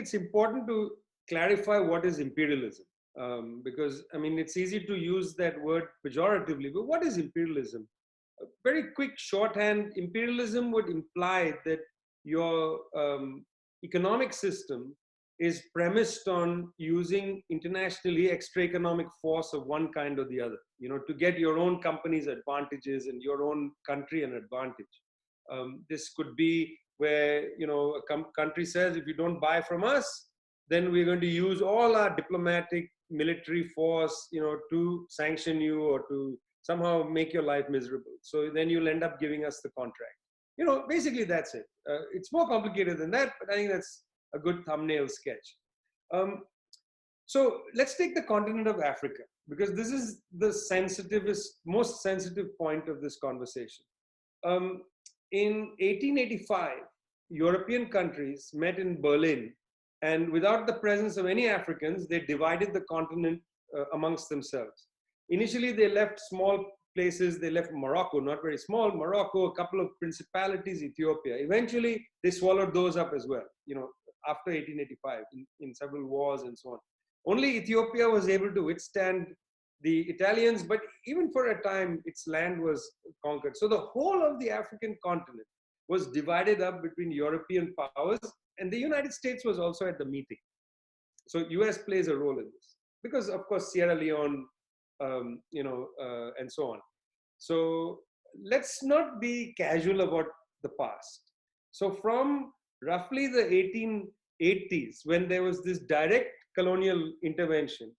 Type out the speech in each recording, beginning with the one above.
it's important to clarify what is imperialism. Because, I mean, it's easy to use that word pejoratively, but what is imperialism? A very quick shorthand: imperialism would imply that your economic system is premised on using internationally extra economic force of one kind or the other, to get your own company's advantages and your own country an advantage. This could be where, a country says, if you don't buy from us, then we're going to use all our diplomatic military force, to sanction you or to somehow make your life miserable. So then you'll end up giving us the contract. Basically that's it. It's more complicated than that, but I think that's a good thumbnail sketch. Um, so let's take the continent of Africa, because this is the most sensitive point of this conversation. Um, in 1885, European countries met in Berlin, and without the presence of any Africans, they divided the continent amongst themselves. Initially, they left small places. They left Morocco, not very small, Morocco, a couple of principalities, Ethiopia. Eventually, they swallowed those up as well, after 1885, in several wars and so on. Only Ethiopia was able to withstand the Italians, but even for a time, its land was conquered. So the whole of the African continent was divided up between European powers, and the United States was also at the meeting. So US plays a role in this, because of course Sierra Leone, and so on. So let's not be casual about the past. So from roughly the 1880s, when there was this direct colonial intervention,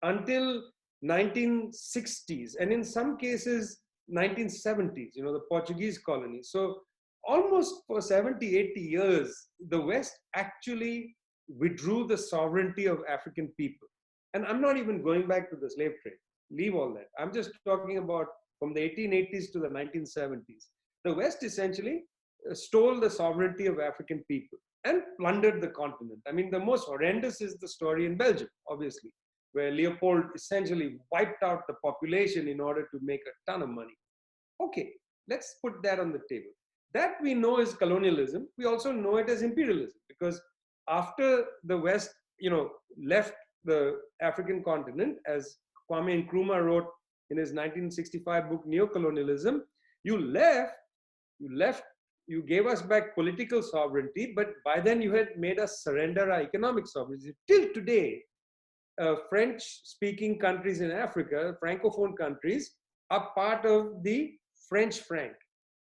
until 1960s, and in some cases 1970s, the Portuguese colony. So almost for 70, 80 years, the West actually withdrew the sovereignty of African people. And I'm not even going back to the slave trade. Leave all that. I'm just talking about from the 1880s to the 1970s. The West essentially stole the sovereignty of African people and plundered the continent. I mean, the most horrendous is the story in Belgium, obviously, where Leopold essentially wiped out the population in order to make a ton of money. Okay, let's put that on the table. That we know is colonialism. We also know it as imperialism, because after the West, left the African continent, as Kwame Nkrumah wrote in his 1965 book, Neocolonialism, you gave us back political sovereignty, but by then you had made us surrender our economic sovereignty. Till today, French-speaking countries in Africa, Francophone countries, are part of the French franc,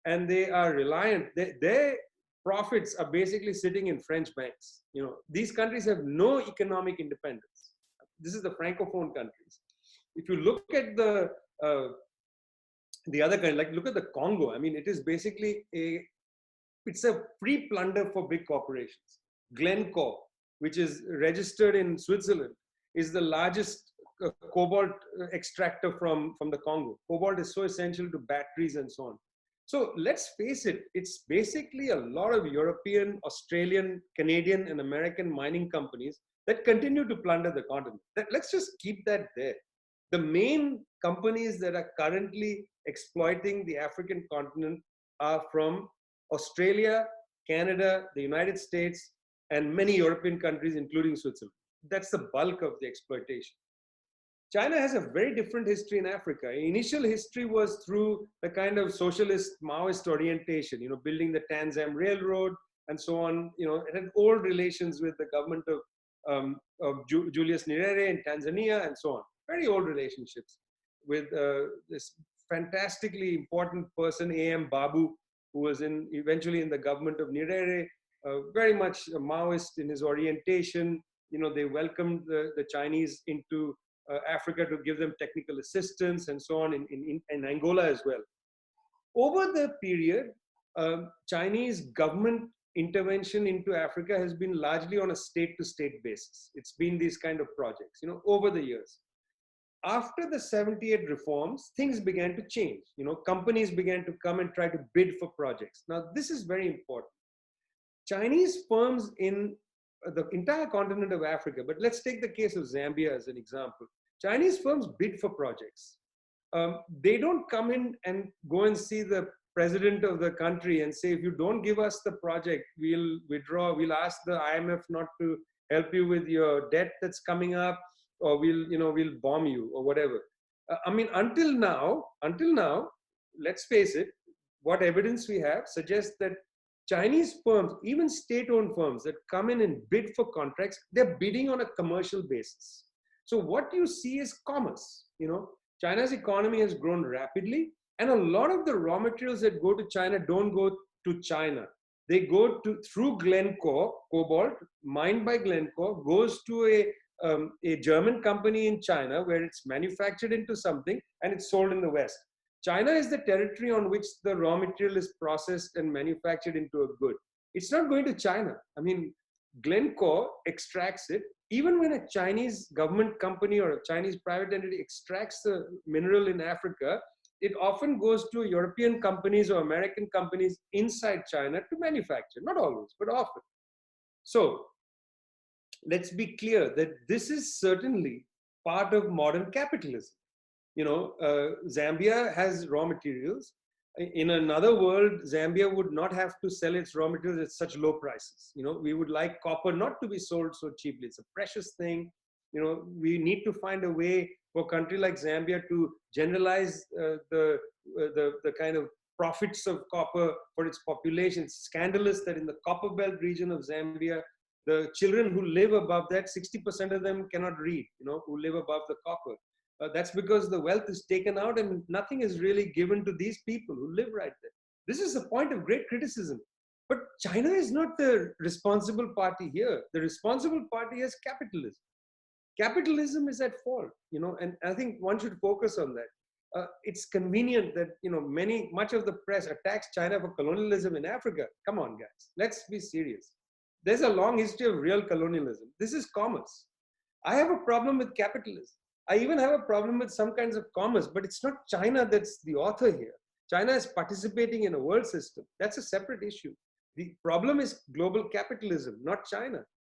and they are reliant. Their profits are basically sitting in French banks. These countries have no economic independence. This is the Francophone countries. If you look at the other kind, like look at the Congo. I mean, it is basically it's a free plunder for big corporations. Glencore, which is registered in Switzerland, is the largest cobalt extractor from the Congo. Cobalt is so essential to batteries and so on. So let's face it, it's basically a lot of European, Australian, Canadian, and American mining companies that continue to plunder the continent. Let's just keep that there. The main companies that are currently exploiting the African continent are from Australia, Canada, the United States, and many European countries, including Switzerland. That's the bulk of the exploitation. China has a very different history in Africa. Initial history was through the kind of socialist Maoist orientation, building the Tanzam Railroad and so on. It had old relations with the government of Julius Nyerere in Tanzania and so on. Very old relationships with this fantastically important person, A.M. Babu, who was eventually in the government of Nyerere, very much a Maoist in his orientation. They welcomed the Chinese into Africa to give them technical assistance and so on, in Angola as well. Over the period, Chinese government intervention into Africa has been largely on a state-to-state basis. It's been these kind of projects, over the years. After the 78 reforms, things began to change. Companies began to come and try to bid for projects. Now, this is very important. Chinese firms in the entire continent of Africa, but let's take the case of Zambia as an example. Chinese firms bid for projects. They don't come in and go and see the president of the country and say, if you don't give us the project, we'll withdraw, we'll ask the IMF not to help you with your debt that's coming up, or we'll bomb you or whatever. I mean, until now, let's face it, what evidence we have suggests that Chinese firms, even state-owned firms that come in and bid for contracts, they're bidding on a commercial basis. So what you see is commerce. China's economy has grown rapidly, and a lot of the raw materials that go to China don't go to China. They go through Glencore, cobalt mined by Glencore, goes to a German company in China where it's manufactured into something and it's sold in the West. China is the territory on which the raw material is processed and manufactured into a good. It's not going to China. I mean, Glencore extracts it. Even when a Chinese government company or a Chinese private entity extracts the mineral in Africa, it often goes to European companies or American companies inside China to manufacture. Not always, but often. So let's be clear that this is certainly part of modern capitalism. Zambia has raw materials. In another world, Zambia would not have to sell its raw materials at such low prices. We would like copper not to be sold so cheaply. It's a precious thing. We need to find a way for a country like Zambia to generalize the kind of profits of copper for its population. It's scandalous that in the copper belt region of Zambia, the children who live above that, 60% of them cannot read, who live above the copper. That's because the wealth is taken out and nothing is really given to these people who live right there. This is a point of great criticism. But China is not the responsible party here. The responsible party is capitalism. Capitalism is at fault, and I think one should focus on that. It's convenient that, much of the press attacks China for colonialism in Africa. Come on, guys, let's be serious. There's a long history of real colonialism. This is commerce. I have a problem with capitalism. I even have a problem with some kinds of commerce, but it's not China that's the author here. China is participating in a world system. That's a separate issue. The problem is global capitalism, not China.